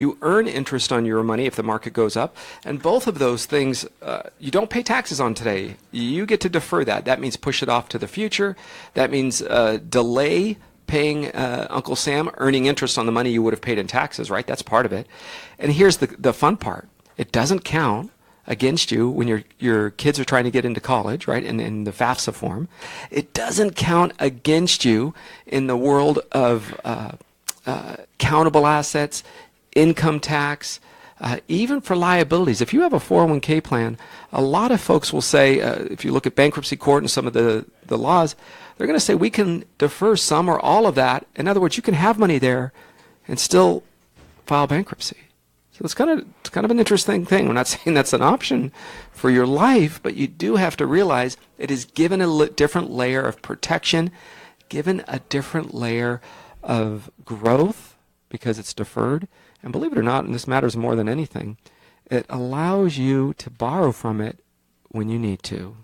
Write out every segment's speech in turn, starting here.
You earn interest on your money if the market goes up, and both of those things you don't pay taxes on today. You get to defer that. That means push it off to the future. That means delay paying Uncle Sam earning interest on the money you would have paid in taxes, right? That's part of it. And here's the fun part. It doesn't count against you when your kids are trying to get into college, right, in the FAFSA form. It doesn't count against you in the world of countable assets, income tax, even for liabilities. If you have a 401k plan, a lot of folks will say, if you look at bankruptcy court and some of the laws, they're going to say we can defer some or all of that. In other words, you can have money there and still file bankruptcy. So it's kind of an interesting thing. I'm not saying that's an option for your life, but you do have to realize it is given a different layer of protection, given a different layer of growth because it's deferred. And believe it or not, and this matters more than anything, it allows you to borrow from it when you need to.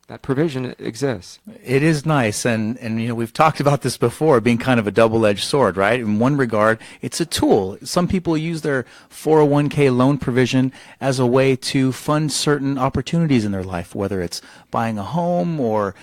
That provision exists. It is nice, and you know, we've talked about this before, being kind of a double-edged sword, right? In one regard, it's a tool. Some people use their 401k loan provision as a way to fund certain opportunities in their life, whether it's buying a home or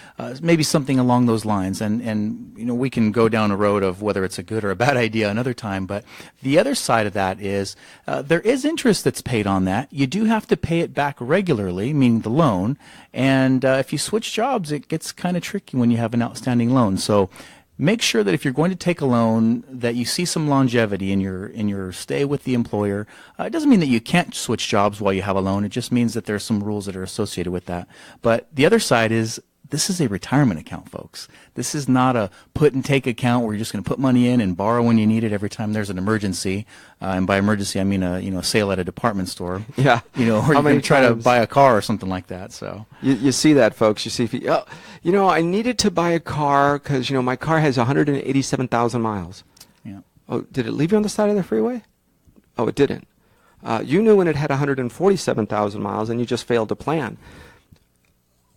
maybe something along those lines. And you know, we can go down a road of whether it's a good or a bad idea another time. But the other side of that is there is interest that's paid on that. You do have to pay it back regularly, meaning the loan. And if you switch jobs, it gets kind of tricky when you have an outstanding loan. So make sure that if you're going to take a loan, that you see some longevity in your stay with the employer. It doesn't mean that you can't switch jobs while you have a loan. It just means that there's some rules that are associated with that. But the other side is, this is a retirement account, folks. This is not a put and take account where you're just going to put money in and borrow when you need it every time there's an emergency. And by emergency, I mean a sale at a department store. Yeah. Or you're going to try to buy a car or something like that. So you see that, folks. You see, I needed to buy a car because my car has 187,000 miles. Yeah. Oh, did it leave you on the side of the freeway? Oh, it didn't. You knew when it had 147,000 miles, and you just failed to plan.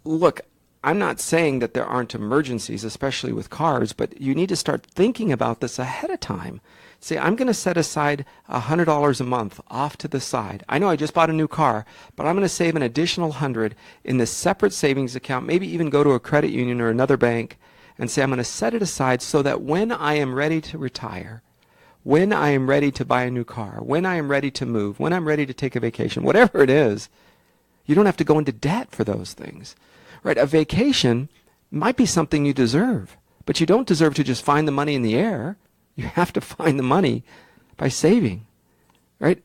Look, I'm not saying that there aren't emergencies, especially with cars, but you need to start thinking about this ahead of time. Say, I'm going to set aside $100 a month off to the side. I know I just bought a new car, but I'm going to save an additional 100 in this separate savings account, maybe even go to a credit union or another bank and say I'm going to set it aside so that when I am ready to retire, when I am ready to buy a new car, when I am ready to move, when I'm ready to take a vacation, whatever it is, you don't have to go into debt for those things. Right, a vacation might be something you deserve, but you don't deserve to just find the money in the air. You have to find the money by saving. Right?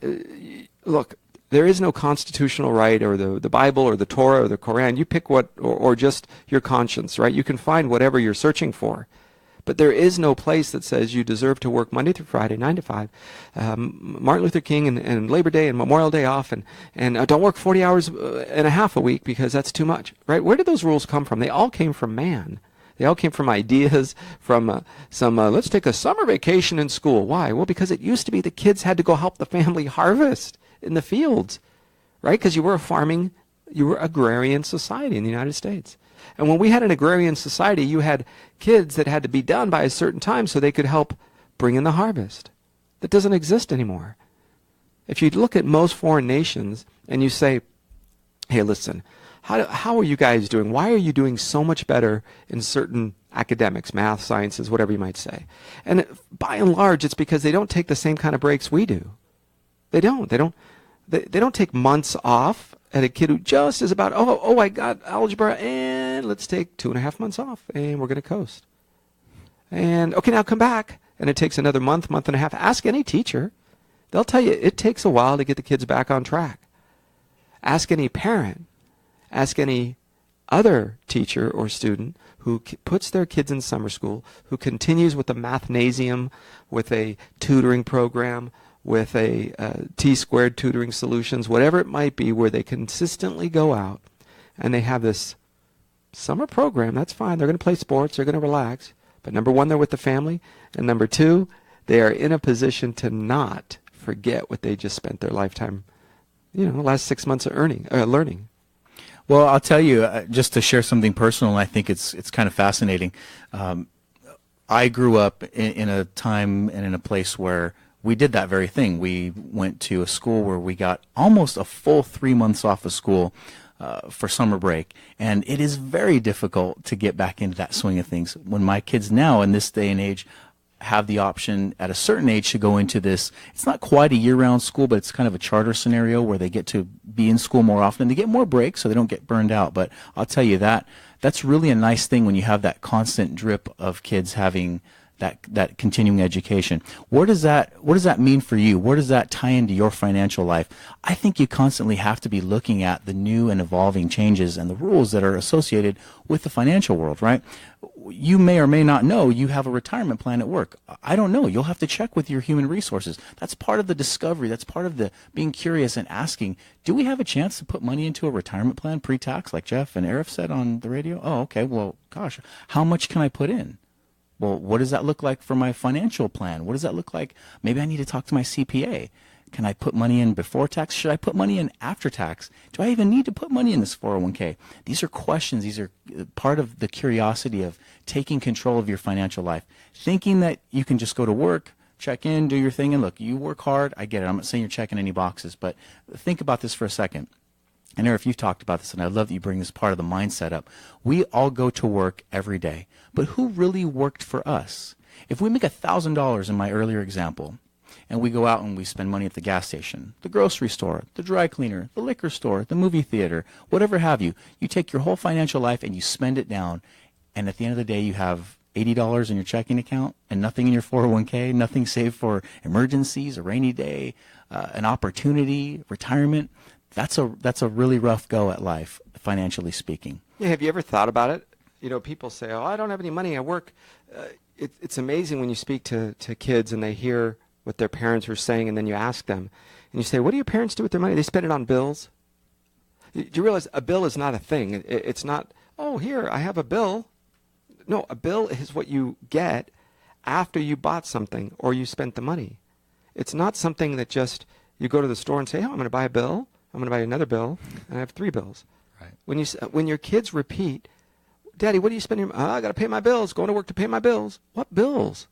Look, there is no constitutional right or the Bible or the Torah or the Quran. You pick what, or just your conscience, right? You can find whatever you're searching for. But there is no place that says you deserve to work Monday through Friday, 9 to 5, Martin Luther King and Labor Day and Memorial Day off, and don't work 40 hours and a half a week because that's too much, right? Where did those rules come from? They all came from man. They all came from ideas, from let's take a summer vacation in school. Why? Well, because it used to be the kids had to go help the family harvest in the fields, right? Because you were agrarian society in the United States. And when we had an agrarian society, you had kids that had to be done by a certain time so they could help bring in the harvest. That doesn't exist anymore. If you look at most foreign nations and you say, hey, listen, how are you guys doing? Why are you doing so much better in certain academics, math, sciences, whatever you might say? And by and large, it's because they don't take the same kind of breaks we do. They don't take months off at a kid who just is about, I got algebra, and let's take 2.5 months off, and we're going to coast. And, okay, now come back. And it takes another month and a half. Ask any teacher. They'll tell you it takes a while to get the kids back on track. Ask any parent. Ask any other teacher or student who puts their kids in summer school, who continues with a mathnasium, with a tutoring program, with a T-squared tutoring solutions, whatever it might be, where they consistently go out and they have this summer program. That's fine. They're going to play sports. They're going to relax. But number one, they're with the family. And number two, they are in a position to not forget what they just spent their lifetime, the last 6 months of learning. Well, I'll tell you, just to share something personal, I think it's kind of fascinating. I grew up in a time and in a place where we did that very thing. We went to a school where we got almost a full 3 months off of school for summer break. And it is very difficult to get back into that swing of things. When my kids now in this day and age have the option at a certain age to go into this, it's not quite a year-round school, but it's kind of a charter scenario where they get to be in school more often. They get more breaks so they don't get burned out. But I'll tell you that's really a nice thing when you have that constant drip of kids having that continuing education. What does that mean for you? Where does that tie into your financial life? I think you constantly have to be looking at the new and evolving changes and the rules that are associated with the financial world, right? You may or may not know you have a retirement plan at work. I don't know. You'll have to check with your human resources. That's part of the discovery. That's part of the being curious and asking, do we have a chance to put money into a retirement plan pre-tax like Jeff and Arif said on the radio? Oh, okay. Well, gosh, how much can I put in? Well, what does that look like for my financial plan? What does that look like? Maybe I need to talk to my CPA. Can I put money in before tax? Should I put money in after tax? Do I even need to put money in this 401k? These are questions. These are part of the curiosity of taking control of your financial life. Thinking that you can just go to work, check in, do your thing, and look, you work hard. I get it. I'm not saying you're checking any boxes, but think about this for a second. And Eric, you've talked about this, and I love that you bring this part of the mindset up. We all go to work every day, but who really worked for us? If we make $1,000 in my earlier example, and we go out and we spend money at the gas station, the grocery store, the dry cleaner, the liquor store, the movie theater, whatever have you, you take your whole financial life and you spend it down, and at the end of the day you have $80 in your checking account and nothing in your 401k, nothing saved for emergencies, a rainy day, an opportunity, retirement. That's a really rough go at life, financially speaking. Yeah, have you ever thought about it? You know, people say, oh, I don't have any money, I work. It's amazing when you speak to kids and they hear what their parents are saying, and then you ask them, and you say, what do your parents do with their money? They spend it on bills. Do you realize a bill is not a thing? It's not, oh, here, I have a bill. No, a bill is what you get after you bought something or you spent the money. It's not something that just you go to the store and say, oh, I'm going to buy a bill. I'm going to buy another bill, and I have 3 bills. Right. When your kids repeat, Daddy, what do you spend your money? I got to pay my bills, going to work to pay my bills. What bills?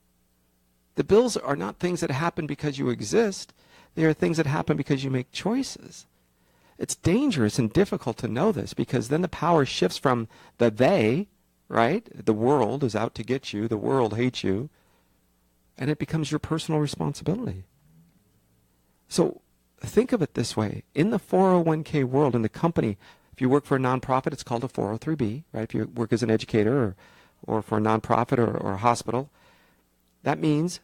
The bills are not things that happen because you exist. They are things that happen because you make choices. It's dangerous and difficult to know this, because then the power shifts from the they, right? The world is out to get you. The world hates you. And it becomes your personal responsibility. So think of it this way. In the 401k world, in the company, if you work for a nonprofit, it's called a 403b, right? If you work as an educator or for a nonprofit or a hospital, that means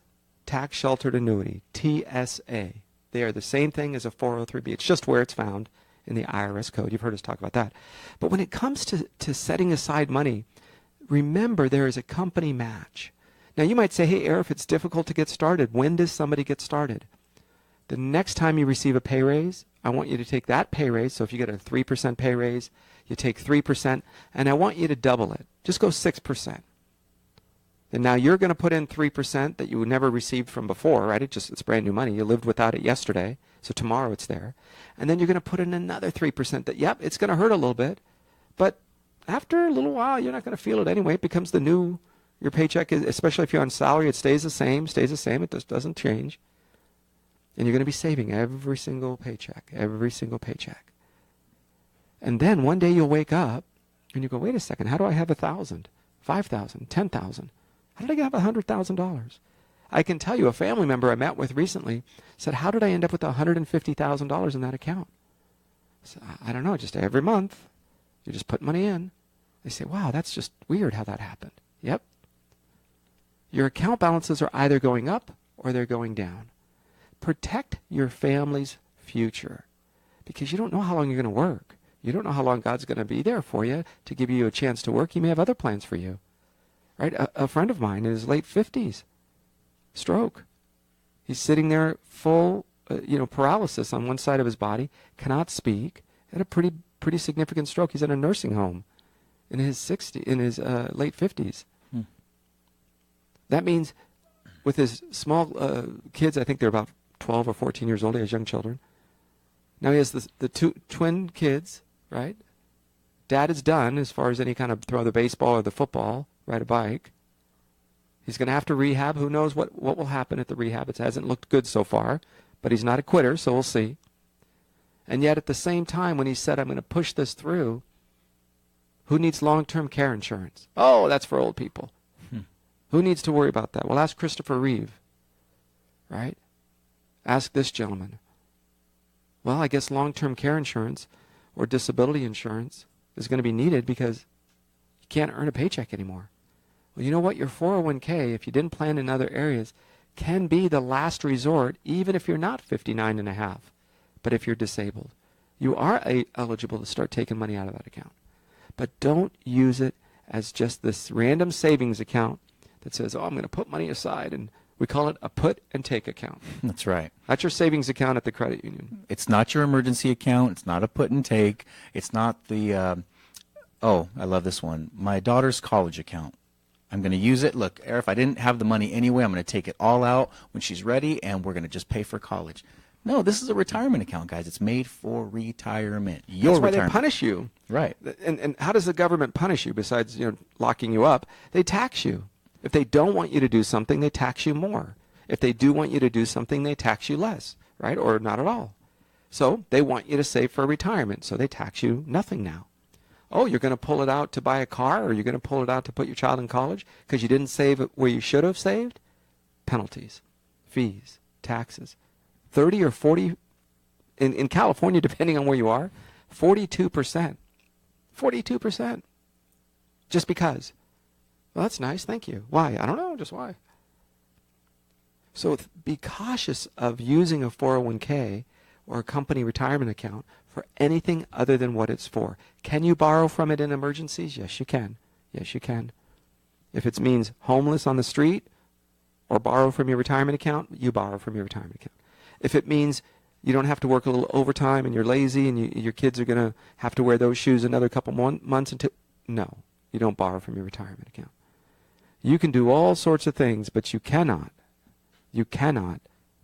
tax sheltered annuity, TSA. They are the same thing as a 403b. It's just where it's found in the IRS code. You've heard us talk about that. But when it comes to setting aside money, remember there is a company match. Now you might say, hey, Arif, it's difficult to get started. When does somebody get started? The next time you receive a pay raise, I want you to take that pay raise. So if you get a 3% pay raise, you take 3%, and I want you to double it. Just go 6%. And now you're going to put in 3% that you never received from before, right? It's brand new money. You lived without it yesterday, so tomorrow it's there. And then you're going to put in another 3% that, yep, it's going to hurt a little bit, but after a little while, you're not going to feel it anyway. It becomes the new, your paycheck, especially if you're on salary, it stays the same. It just doesn't change. And you're going to be saving every single paycheck. And then one day you'll wake up and you go, wait a second, how do I have 1,000, 5,000, 10,000? How did I have $100,000? I can tell you a family member I met with recently said, how did I end up with $150,000 in that account? I said, I don't know, just every month you just put money in. They say, wow, that's just weird how that happened. Yep. Your account balances are either going up or they're going down. Protect your family's future, because you don't know how long you're going to work. You don't know how long God's going to be there for you to give you a chance to work. He may have other plans for you. Right? A friend of mine in his late 50s, stroke. He's sitting there full, paralysis on one side of his body, cannot speak, had a pretty significant stroke. He's in a nursing home in his late 50s. That means with his small kids, I think they're about 12 or 14 years old. He has young children. Now he has the 2 twin kids, right? Dad is done as far as any kind of throw the baseball or the football, ride a bike. He's going to have to rehab. Who knows what will happen at the rehab? It hasn't looked good so far, but he's not a quitter, so we'll see. And yet at the same time, when he said, I'm going to push this through, who needs long-term care insurance? Oh, that's for old people. Who needs to worry about that? Well, ask Christopher Reeve, right? Ask this gentleman. Well, I guess long-term care insurance or disability insurance is going to be needed because you can't earn a paycheck anymore. Well, you know what? Your 401k, if you didn't plan in other areas, can be the last resort, even if you're not 59 and a half. But if you're disabled, you are eligible to start taking money out of that account. But don't use it as just this random savings account that says, oh, I'm going to put money aside, and we call it a put and take account. That's right. That's your savings account at the credit union. It's not your emergency account. It's not a put and take. It's not the, oh, I love this one, my daughter's college account. I'm going to use it. Look, if I didn't have the money anyway, I'm going to take it all out when she's ready, and we're going to just pay for college. No, this is a retirement account, guys. It's made for retirement. Your That's why retirement. they punish you. Right. And how does the government punish you besides locking you up? They tax you. If they don't want you to do something, they tax you more. If they do want you to do something, they tax you less, right? Or not at all. So they want you to save for retirement, so they tax you nothing now. Oh, you're going to pull it out to buy a car, or you're going to pull it out to put your child in college because you didn't save it where you should have saved? Penalties, fees, taxes. 30 or 40, in California, depending on where you are, 42%. 42%. Just because. Well, that's nice, thank you. Why? I don't know, just why. So be cautious of using a 401k or a company retirement account for anything other than what it's for. Can you borrow from it in emergencies? Yes, you can. Yes, you can. If it means homeless on the street or borrow from your retirement account, you borrow from your retirement account. If it means you don't have to work a little overtime and you're lazy and your kids are going to have to wear those shoes another couple months until, no, you don't borrow from your retirement account. You can do all sorts of things, but you cannot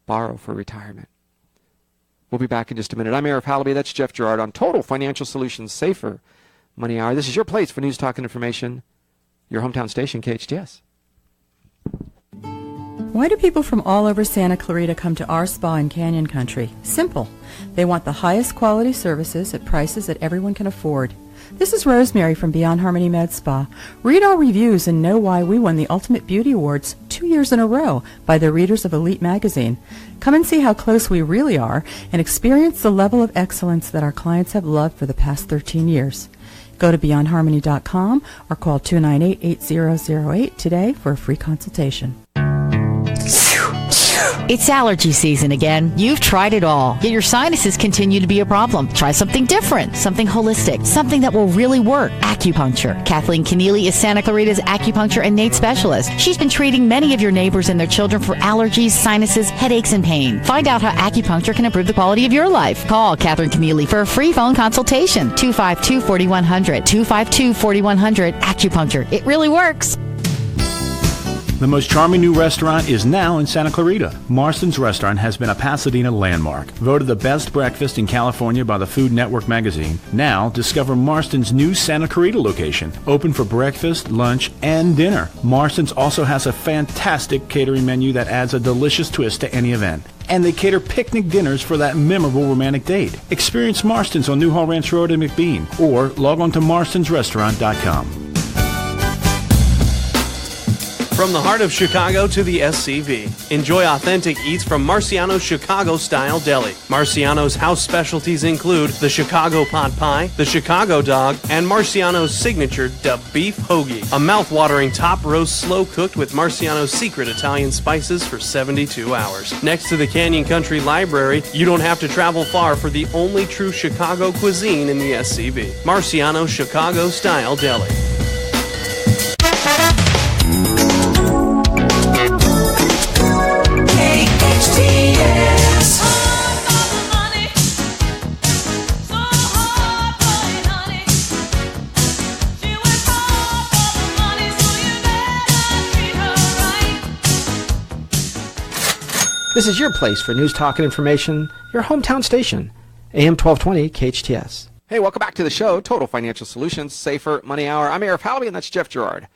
borrow for retirement. We'll be back in just a minute. I'm Arif Halaby. That's Jeff Gerard on Total Financial Solutions Safer Money Hour. This is your place for news, talk, and information. Your hometown station, KHTS. Why do people from all over Santa Clarita come to our spa in Canyon Country? Simple. They want the highest quality services at prices that everyone can afford. This is Rosemary from Beyond Harmony Med Spa. Read our reviews and know why we won the Ultimate Beauty Awards 2 years in a row by the readers of Elite Magazine. Come and see how close we really are and experience the level of excellence that our clients have loved for the past 13 years. Go to beyondharmony.com or call 298-8008 today for a free consultation. It's allergy season again. You've tried it all, yet your sinuses continue to be a problem. Try something different, something holistic, something that will really work. Acupuncture. Kathleen Keneally is Santa Clarita's acupuncture and innate specialist. She's been treating many of your neighbors and their children for allergies, sinuses, headaches, and pain. Find out how acupuncture can improve the quality of your life. Call Kathleen Keneally for a free phone consultation. 252-4100. 252-4100. Acupuncture. It really works. The most charming new restaurant is now in Santa Clarita. Marston's Restaurant has been a Pasadena landmark. Voted the best breakfast in California by the Food Network magazine. Now, discover Marston's new Santa Clarita location. Open for breakfast, lunch, and dinner. Marston's also has a fantastic catering menu that adds a delicious twist to any event. And they cater picnic dinners for that memorable romantic date. Experience Marston's on Newhall Ranch Road in McBean or log on to marstonsrestaurant.com. From the heart of Chicago to the SCV, enjoy authentic eats from Marciano's Chicago-style deli. Marciano's house specialties include the Chicago pot pie, the Chicago dog, and Marciano's signature duck beef hoagie. A mouth-watering top roast slow-cooked with Marciano's secret Italian spices for 72 hours. Next to the Canyon Country Library, you don't have to travel far for the only true Chicago cuisine in the SCV. Marciano's Chicago-style deli. This is your place for news, talk, and information, your hometown station, AM 1220 KHTS. Hey, welcome back to the show, Total Financial Solutions, Safer Money Hour. I'm Arif Halaby, and that's Jeff Gerard.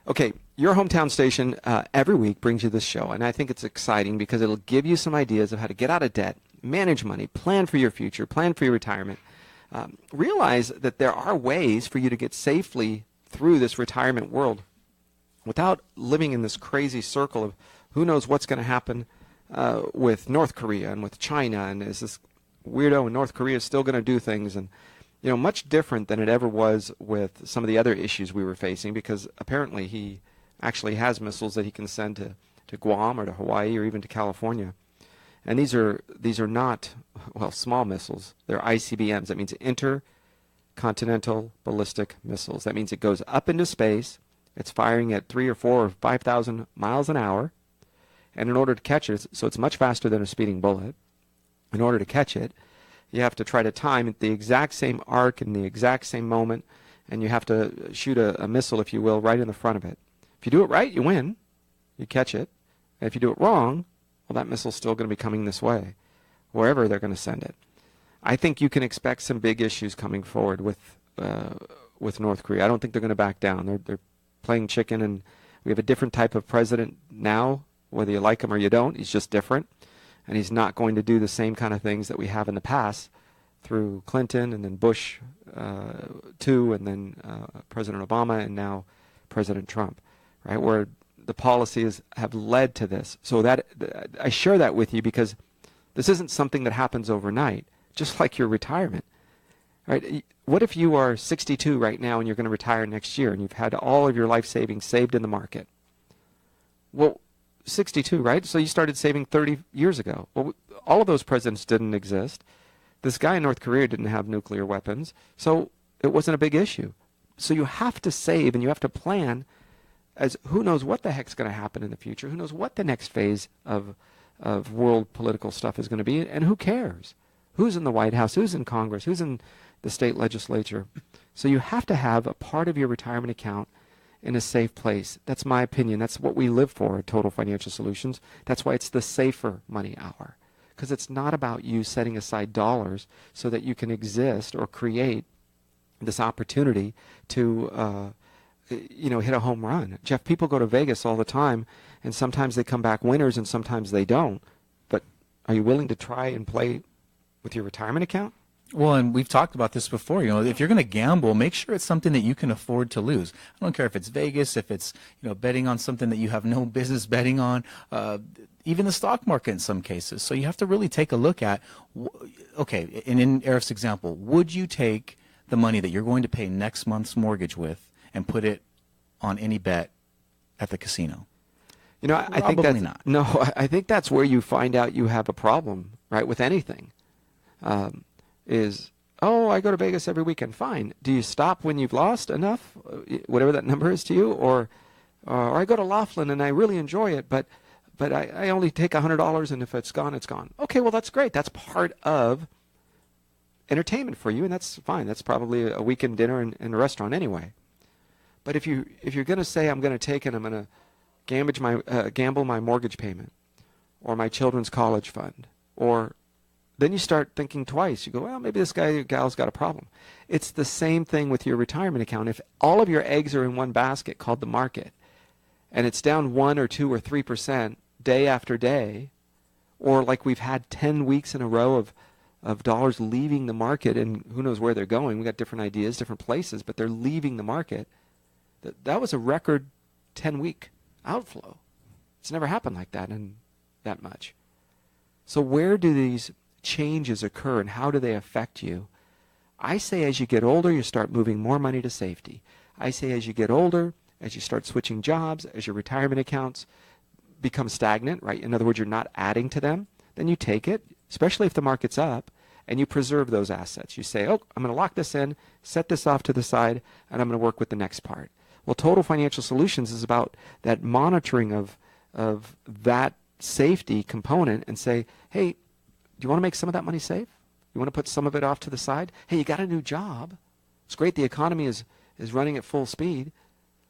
Okay, your hometown station every week brings you this show, and I think it's exciting because it'll give you some ideas of how to get out of debt, manage money, plan for your future, plan for your retirement. Realize that there are ways for you to get safely through this retirement world without living in this crazy circle of who knows what's going to happen with North Korea and with China, and is this weirdo in North Korea still going to do things, and much different than it ever was with some of the other issues we were facing, because apparently he actually has missiles that he can send to Guam or to Hawaii or even to California. And these are not, small missiles. They're ICBMs. That means intercontinental ballistic missiles. That means it goes up into space. It's firing at 3 or 4 or 5,000 miles an hour. And in order to catch it, so it's much faster than a speeding bullet. In order to catch it, you have to try to time at the exact same arc in the exact same moment, and you have to shoot a missile, if you will, right in the front of it. If you do it right, you win. You catch it. And if you do it wrong, well, that missile's still going to be coming this way, wherever they're going to send it. I think you can expect some big issues coming forward with North Korea. I don't think they're going to back down. They're playing chicken, and we have a different type of president now, whether you like him or you don't. He's just different, and he's not going to do the same kind of things that we have in the past through Clinton and then Bush II and then President Obama and now President Trump, right, where the policies have led to this. So that I share that with you because this isn't something that happens overnight, just like your retirement. Right? What if you are 62 right now and you're going to retire next year and you've had all of your life savings saved in the market? Well, 62, right? So you started saving 30 years ago. Well, all of those presidents didn't exist. This guy in North Korea didn't have nuclear weapons, so it wasn't a big issue. So you have to save and you have to plan, as who knows what the heck's going to happen in the future, who knows what the next phase of world political stuff is going to be, and who cares? Who's in the White House, who's in Congress, who's in the state legislature? So you have to have a part of your retirement account in a safe place. That's my opinion. That's what we live for at Total Financial Solutions. That's why it's the safer money hour, because it's not about you setting aside dollars so that you can exist or create this opportunity to hit a home run. Jeff, people go to Vegas all the time, and sometimes they come back winners and sometimes they don't. But are you willing to try and play with your retirement account? Well, and we've talked about this before. If you're going to gamble, make sure it's something that you can afford to lose. I don't care if it's Vegas, if it's betting on something that you have no business betting on, even the stock market in some cases. So you have to really take a look at, okay, and in Arif's example, would you take the money that you're going to pay next month's mortgage with and put it on any bet at the casino? I think Probably that's not. No, I think that's where you find out you have a problem, right, with anything. I go to Vegas every weekend. Fine. Do you stop when you've lost enough, whatever that number is to you, or I go to Laughlin and I really enjoy it, but I only take $100, and if it's gone, it's gone. Okay, well, that's great. That's part of entertainment for you, and that's fine. That's probably a weekend dinner in a restaurant anyway. But if you're going to say, I'm going to take and I'm going to gamble my mortgage payment or my children's college fund, or then you start thinking twice. You go, well, maybe this guy or gal's got a problem. It's the same thing with your retirement account. If all of your eggs are in one basket called the market, and it's down 1 or 2 or 3% day after day, or like we've had 10 weeks in a row of dollars leaving the market, and who knows where they're going. We got different ideas, different places, but they're leaving the market. That was a record 10-week outflow. It's never happened like that in that much. So where do these changes occur, and how do they affect you? I say as you get older, you start moving more money to safety. I say as you get older, as you start switching jobs, as your retirement accounts become stagnant, right? In other words, you're not adding to them, then you take it, especially if the market's up, and you preserve those assets. You say, I'm going to lock this in, set this off to the side, and I'm going to work with the next part. Well, Total Financial Solutions is about that monitoring of that safety component and say, hey, do you want to make some of that money safe? You want to put some of it off to the side? Hey, you got a new job. It's great. The economy is running at full speed.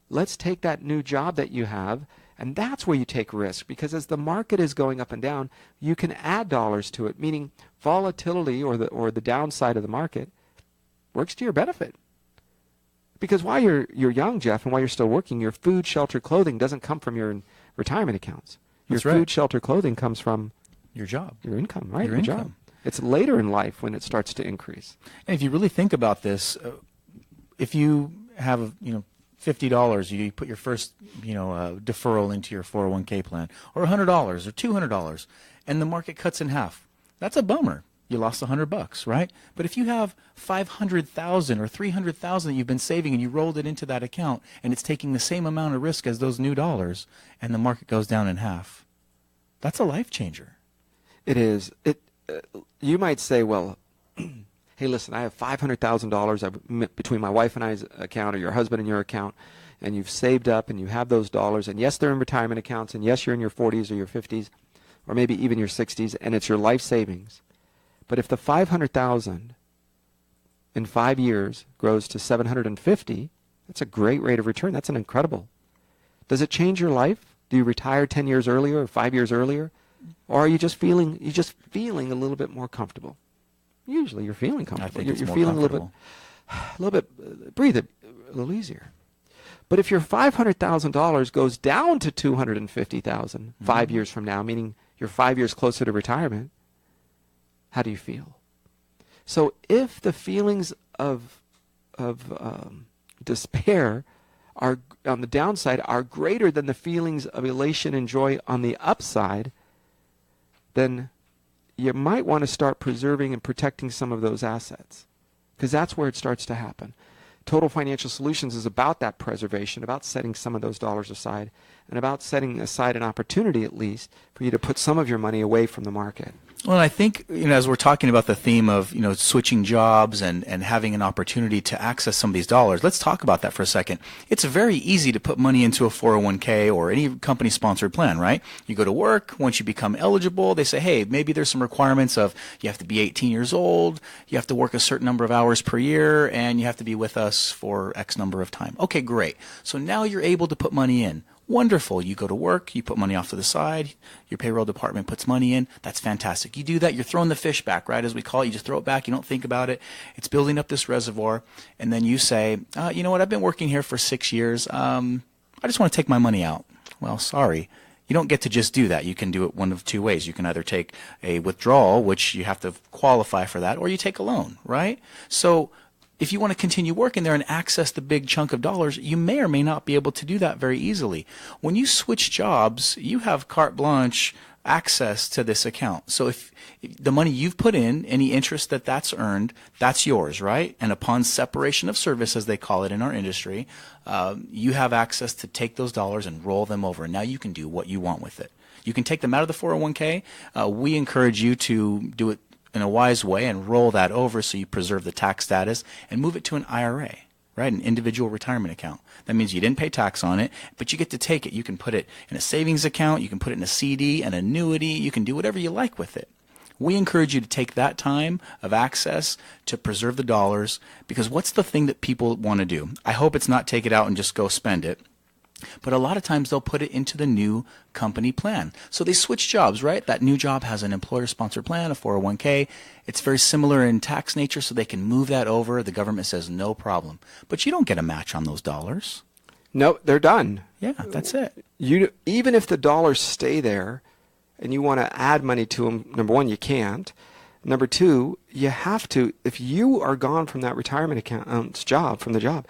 Let's take that new job that you have, and that's where you take risk, because as the market is going up and down, you can add dollars to it, meaning volatility or the downside of the market works to your benefit. Because while you're young, Jeff, and while you're still working, your food, shelter, clothing doesn't come from your retirement accounts. Your That's right. food, shelter, clothing comes from Your job. your income, right? Your job. income. It's later in life when it starts to increase. And if you really think about this, if you have, $50, you put your first, deferral into your 401k plan, or $100 or $200, and the market cuts in half. That's a bummer. You lost $100, right? But if you have $500,000 or $300,000 that you've been saving and you rolled it into that account, and it's taking the same amount of risk as those new dollars, and the market goes down in half, that's a life changer. It is. You might say, well, hey, listen, I have $500,000 between my wife and I's account, or your husband and your account, and you've saved up and you have those dollars, and yes, they're in retirement accounts, and yes, you're in your 40s or your 50s, or maybe even your 60s, and it's your life savings. But if the $500,000 in 5 years grows to $750,000, that's a great rate of return. That's an incredible. Does it change your life? Do you retire 10 years earlier or 5 years earlier? Or are you just feeling a little bit more comfortable? Usually you're feeling comfortable. I think you're it's more feeling comfortable. a little bit, breathe it a little easier. But if your $500,000 goes down to $250,000 5 years from now, meaning you're 5 years closer to retirement, how do you feel? So if the feelings of despair are on the downside are greater than the feelings of elation and joy on the upside, then you might want to start preserving and protecting some of those assets, because that's where it starts to happen. Total Financial Solutions is about that preservation, about setting some of those dollars aside, and about setting aside an opportunity at least for you to put some of your money away from the market. Well, I think, as we're talking about the theme of, switching jobs and having an opportunity to access some of these dollars, let's talk about that for a second. It's very easy to put money into a 401k or any company-sponsored plan, right? You go to work. Once you become eligible, they say, hey, maybe there's some requirements of you have to be 18 years old, you have to work a certain number of hours per year, and you have to be with us for X number of time. Okay, great. So now you're able to put money in. Wonderful. You go to work, you put money off to the side, your payroll department puts money in. That's fantastic. You do that, you're throwing the fish back, right, as we call it. You just throw it back, you don't think about it. It's building up this reservoir, and then you say, you know what, I've been working here for 6 years. I just want to take my money out. Well, sorry. You don't get to just do that. You can do it one of two ways. You can either take a withdrawal, which you have to qualify for that, or you take a loan, right? So if you want to continue working there and access the big chunk of dollars, you may or may not be able to do that very easily. When you switch jobs, you have carte blanche access to this account. So if the money you've put in, any interest that's earned, that's yours, right? And upon separation of service, as they call it in our industry, you have access to take those dollars and roll them over. And now you can do what you want with it. You can take them out of the 401k. We encourage you to do it in a wise way and roll that over so you preserve the tax status and move it to an IRA, right? An individual retirement account. That means you didn't pay tax on it, but you get to take it. You can put it in a savings account. You can put it in a CD, an annuity. You can do whatever you like with it. We encourage you to take that time of access to preserve the dollars, because what's the thing that people want to do? I hope it's not take it out and just go spend it. But a lot of times they'll put it into the new company plan. So they switch jobs, right? That new job has an employer-sponsored plan, a 401k. It's very similar in tax nature, so they can move that over. The government says no problem. But you don't get a match on those dollars. No, they're done. Yeah, that's it. Even if the dollars stay there and you want to add money to them, number one, you can't. Number two, you have to, if you are gone from that retirement account's job, from the job,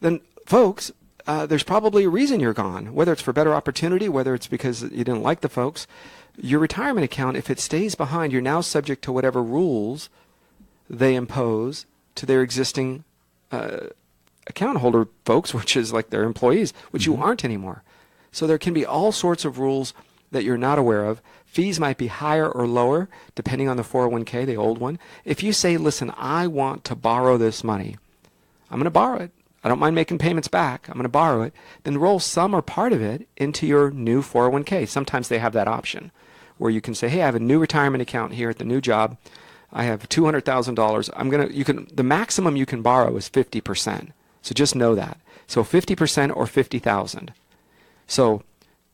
then folks, there's probably a reason you're gone, whether it's for better opportunity, whether it's because you didn't like the folks. Your retirement account, if it stays behind, you're now subject to whatever rules they impose to their existing account holder folks, which is like their employees, which you aren't anymore. So there can be all sorts of rules that you're not aware of. Fees might be higher or lower, depending on the 401k, the old one. If you say, listen, I want to borrow this money, I'm going to borrow it. I don't mind making payments back. I'm going to borrow it. Then roll some or part of it into your new 401k. Sometimes they have that option where you can say, hey, I have a new retirement account here at the new job. I have $200,000. The maximum you can borrow is 50%. So just know that. So 50% or $50,000. So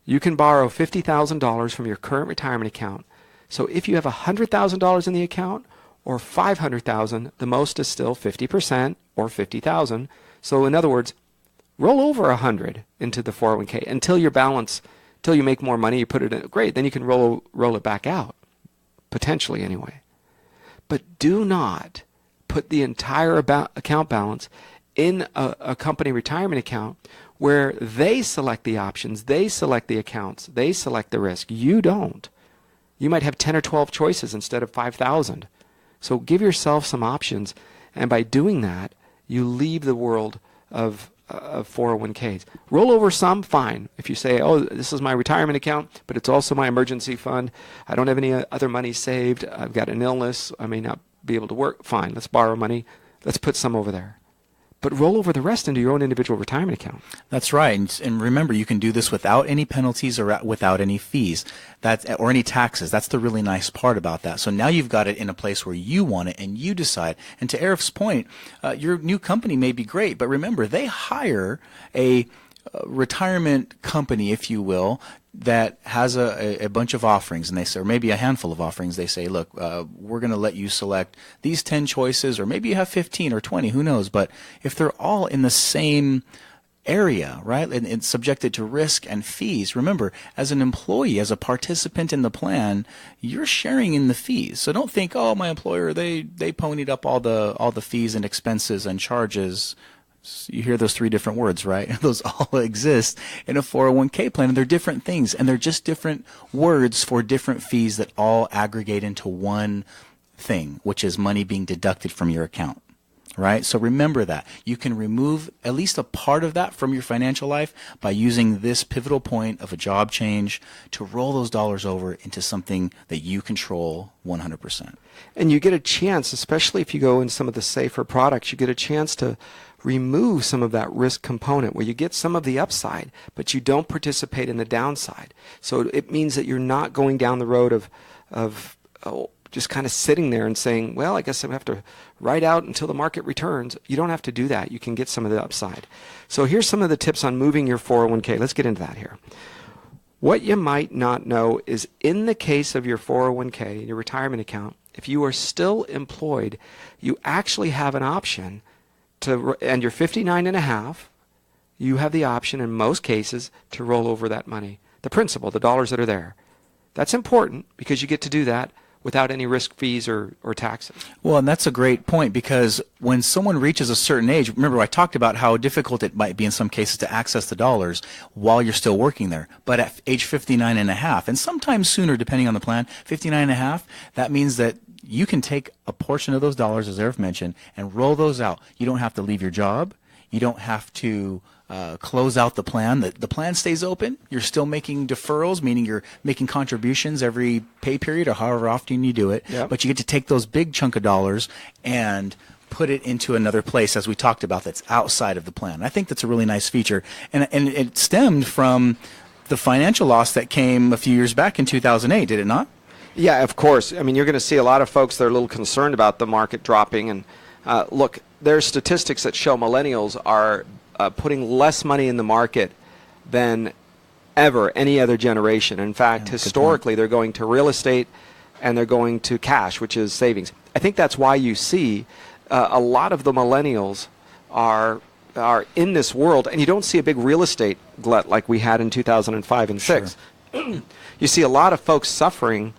you can borrow $50,000 from your current retirement account. So if you have $100,000 in the account or $500,000, the most is still 50% or $50,000. So in other words, roll over 100 into the 401k until your balance, until you make more money, you put it in, great, then you can roll it back out, potentially anyway. But do not put the entire account balance in a company retirement account where they select the options, they select the accounts, they select the risk. You don't. You might have 10 or 12 choices instead of 5,000. So give yourself some options, and by doing that, you leave the world of 401ks. Roll over some, fine. If you say, oh, this is my retirement account, but it's also my emergency fund. I don't have any other money saved. I've got an illness. I may not be able to work. Fine, let's borrow money. Let's put some over there. But roll over the rest into your own individual retirement account. That's right. And remember, you can do this without any penalties or without any fees or any taxes. That's the really nice part about that. So now you've got it in a place where you want it and you decide. And to Arif's point, your new company may be great, but remember, they hire a retirement company, if you will, that has a bunch of offerings, and they say, or maybe a handful of offerings. They say, look, we're going to let you select these 10 choices, or maybe you have 15 or 20, who knows? But if they're all in the same area, right, and it's subjected to risk and fees, remember, as an employee, as a participant in the plan, you're sharing in the fees. So don't think, oh, my employer, they ponied up all the fees and expenses and charges. You hear those three different words, right? Those all exist in a 401k plan, and they're different things, and they're just different words for different fees that all aggregate into one thing, which is money being deducted from your account, right? So remember that. You can remove at least a part of that from your financial life by using this pivotal point of a job change to roll those dollars over into something that you control 100%. And you get a chance, especially if you go in some of the safer products, you get a chance to remove some of that risk component where you get some of the upside, but you don't participate in the downside. So it means that you're not going down the road of just kind of sitting there and saying, well, I guess I have to ride out until the market returns. You don't have to do that. You can get some of the upside. So here's some of the tips on moving your 401k. Let's get into that here. What you might not know is in the case of your 401k, your retirement account, if you are still employed, you actually have an option and you're 59 and a half, you have the option in most cases to roll over that money, the principal, the dollars that are there. That's important because you get to do that without any risk fees or taxes. Well, and that's a great point, because when someone reaches a certain age, remember I talked about how difficult it might be in some cases to access the dollars while you're still working there. But at age 59 and a half, and sometimes sooner depending on the plan, 59 and a half, that means that you can take a portion of those dollars, as Arif mentioned, and roll those out. You don't have to leave your job. You don't have to close out the plan. The plan stays open. You're still making deferrals, meaning you're making contributions every pay period or however often you do it. Yep. But you get to take those big chunk of dollars and put it into another place, as we talked about, that's outside of the plan. I think that's a really nice feature. And it stemmed from the financial loss that came a few years back in 2008, did it not? Yeah, of course. I mean, you're going to see a lot of folks that are a little concerned about the market dropping. And look, there are statistics that show millennials are putting less money in the market than ever any other generation. In fact, historically, they're going to real estate and they're going to cash, which is savings. I think that's why you see a lot of the millennials are in this world, and you don't see a big real estate glut like we had in 2005 and 6. Sure. You see a lot of folks suffering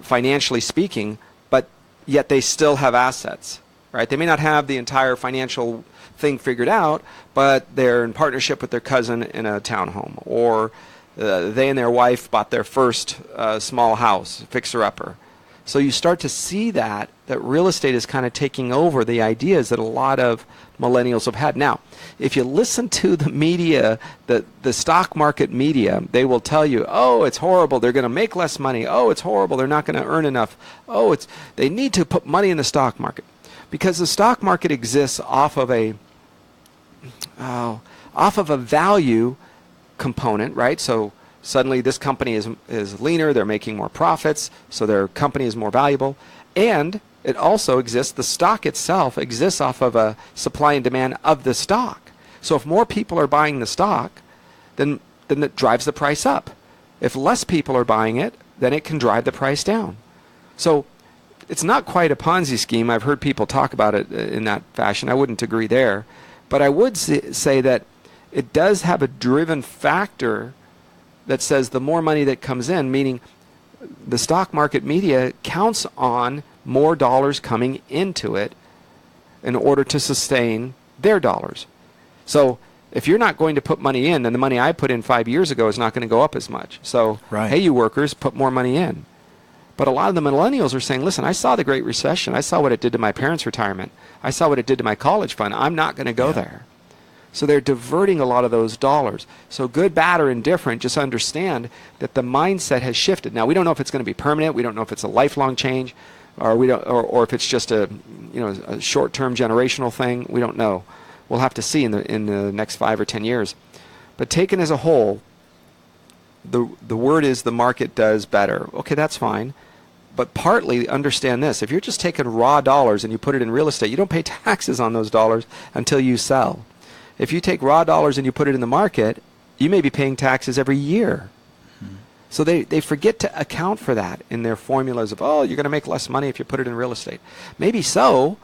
financially speaking, but yet they still have assets, right? They may not have the entire financial thing figured out, but they're in partnership with their cousin in a townhome, or they and their wife bought their first small house, fixer-upper. So you start to see that real estate is kind of taking over the ideas that a lot of millennials have had. Now, if you listen to the media, the stock market media, they will tell you, oh, it's horrible, they're going to make less money. Oh, it's horrible, they're not going to earn enough. Oh, they need to put money in the stock market. Because the stock market exists off of a value component, right? So suddenly this company is leaner, they're making more profits, so their company is more valuable. And it also exists, the stock itself exists off of a supply and demand of the stock. So if more people are buying the stock, then it drives the price up. If less people are buying it, then it can drive the price down. So it's not quite a Ponzi scheme. I've heard people talk about it in that fashion. I wouldn't agree there. But I would say that it does have a driven factor that says the more money that comes in, meaning the stock market media counts on more dollars coming into it in order to sustain their dollars. So if you're not going to put money in, then the money I put in 5 years ago is not going to go up as much. So, hey, you workers, put more money in. But a lot of the millennials are saying, listen, I saw the Great Recession. I saw what it did to my parents' retirement. I saw what it did to my college fund. I'm not going to go there. So they're diverting a lot of those dollars. So good, bad, or indifferent, just understand that the mindset has shifted. Now, we don't know if it's going to be permanent. We don't know if it's a lifelong change, or or if it's just a short-term generational thing. We don't know. We'll have to see in the next 5 or 10 years. But taken as a whole, the word is the market does better. Okay, that's fine. But partly understand this. If you're just taking raw dollars and you put it in real estate, you don't pay taxes on those dollars until you sell. If you take raw dollars and you put it in the market, you may be paying taxes every year. So they forget to account for that in their formulas of, oh, you're going to make less money if you put it in real estate. Maybe so,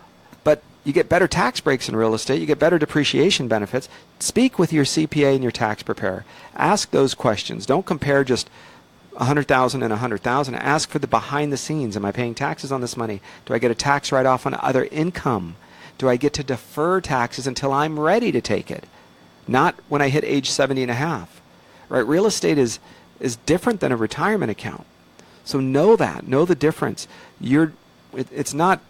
but you get better tax breaks in real estate. You get better depreciation benefits. Speak with your CPA and your tax preparer. Ask those questions. Don't compare just 100,000 and 100,000. Ask for the behind the scenes. Am I paying taxes on this money? Do I get a tax write-off on other income? Do I get to defer taxes until I'm ready to take it? Not when I hit age 70 and a half. Right? Real estate is different than a retirement account. So know that. Know the difference. It's not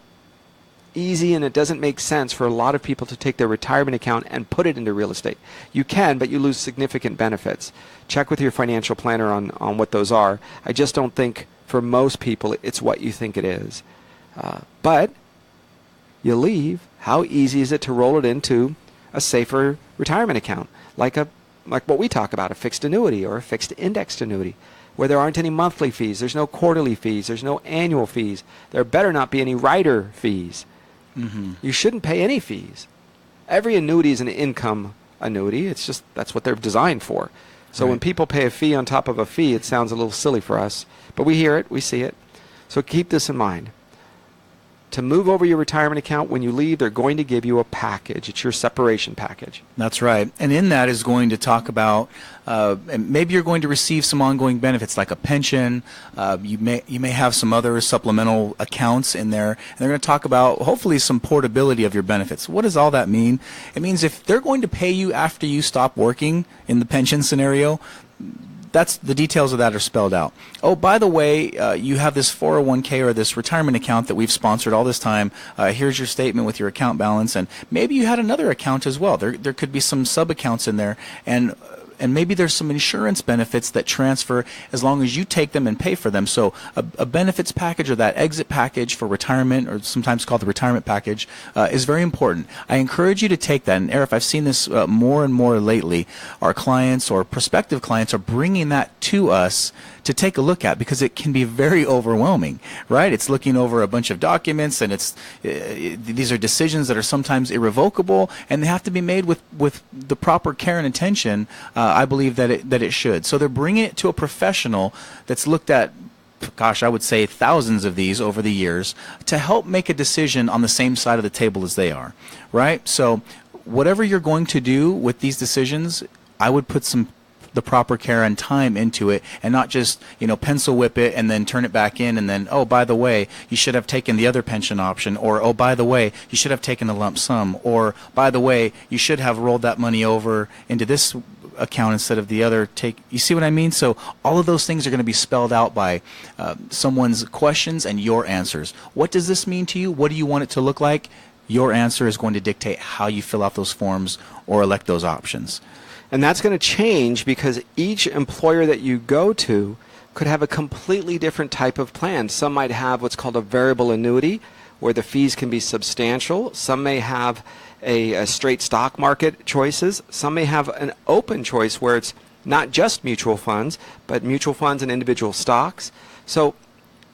easy, and it doesn't make sense for a lot of people to take their retirement account and put it into real estate. You can, but you lose significant benefits. Check with your financial planner on what those are. I just don't think for most people it's what you think it is. But you leave, how easy is it to roll it into a safer retirement account, like what we talk about, a fixed annuity or a fixed indexed annuity, where there aren't any monthly fees, there's no quarterly fees, there's no annual fees, there better not be any rider fees. You shouldn't pay any fees. Every annuity is an income annuity. It's just that's what they're designed for. So when people pay a fee on top of a fee, it sounds a little silly for us, but we hear it, we see it. So keep this in mind. To move over your retirement account, when you leave, they're going to give you a package. It's your separation package. That's right. And in that is going to talk about maybe you're going to receive some ongoing benefits like a pension. You may have some other supplemental accounts in there. And they're going to talk about hopefully some portability of your benefits. What does all that mean? It means if they're going to pay you after you stop working in the pension scenario, that's the details of that are spelled out. Oh, by the way, you have this 401k or this retirement account that we've sponsored all this time. Here's your statement with your account balance, and maybe you had another account as well. There could be some sub accounts in there, and maybe there's some insurance benefits that transfer as long as you take them and pay for them. So a benefits package, or that exit package for retirement, or sometimes called the retirement package, is very important. I encourage you to take that. And Arif, I've seen this more and more lately. Our clients or prospective clients are bringing that to us to take a look at, because it can be very overwhelming, right? It's looking over a bunch of documents, and these are decisions that are sometimes irrevocable, and they have to be made with the proper care and attention. I believe that it should. So they're bringing it to a professional that's looked at, gosh, I would say thousands of these over the years, to help make a decision on the same side of the table as they are, right? So whatever you're going to do with these decisions, I would put the proper care and time into it, and not just pencil whip it and then turn it back in, and then, oh, by the way, you should have taken the other pension option, or oh, by the way, you should have taken a lump sum, or by the way, you should have rolled that money over into this account instead of the other. You see what I mean? So all of those things are going to be spelled out by someone's questions and your answers. What does this mean to you? What do you want it to look like? Your answer is going to dictate how you fill out those forms or elect those options. And that's going to change because each employer that you go to could have a completely different type of plan. Some might have what's called a variable annuity, where the fees can be substantial. Some may have a straight stock market choices. Some may have an open choice where it's not just mutual funds, but mutual funds and individual stocks. So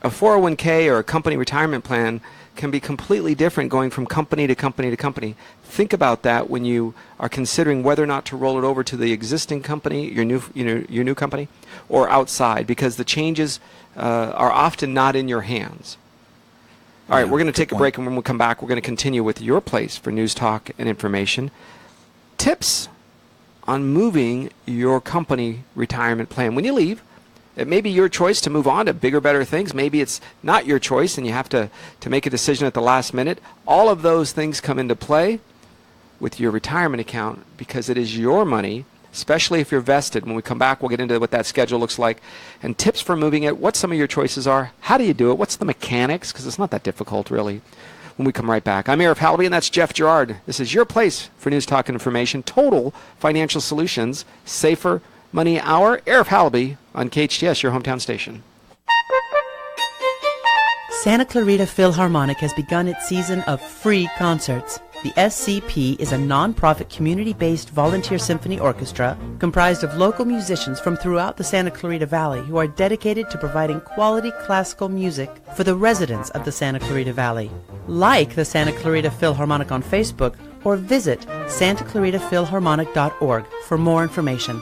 a 401k or a company retirement plan can be completely different going from company to company to company. Think about that when you are considering whether or not to roll it over to the existing company, your new company, or outside, because the changes are often not in your hands. All right, we're going to take a break, and when we come back, we're going to continue with your place for news, talk, and information. tips on moving your company retirement plan. When you leave, it may be your choice to move on to bigger, better things. Maybe it's not your choice and you have to make a decision at the last minute. All of those things come into play with your retirement account because it is your money, especially if you're vested. When we come back, we'll get into what that schedule looks like and tips for moving it, what some of your choices are, how do you do it, what's the mechanics, because it's not that difficult really. When we come right back, I'm Arif Halaby, and that's Jeff Gerard. This is your place for news, talk, and information. Total Financial Solutions, Safer Money Hour. Arif Halaby on KHTS, your hometown station. Santa Clarita Philharmonic has begun its season of free concerts. The SCP is a non-profit community-based volunteer symphony orchestra comprised of local musicians from throughout the Santa Clarita Valley who are dedicated to providing quality classical music for the residents of the Santa Clarita Valley. Like the Santa Clarita Philharmonic on Facebook or visit santaclaritaphilharmonic.org for more information.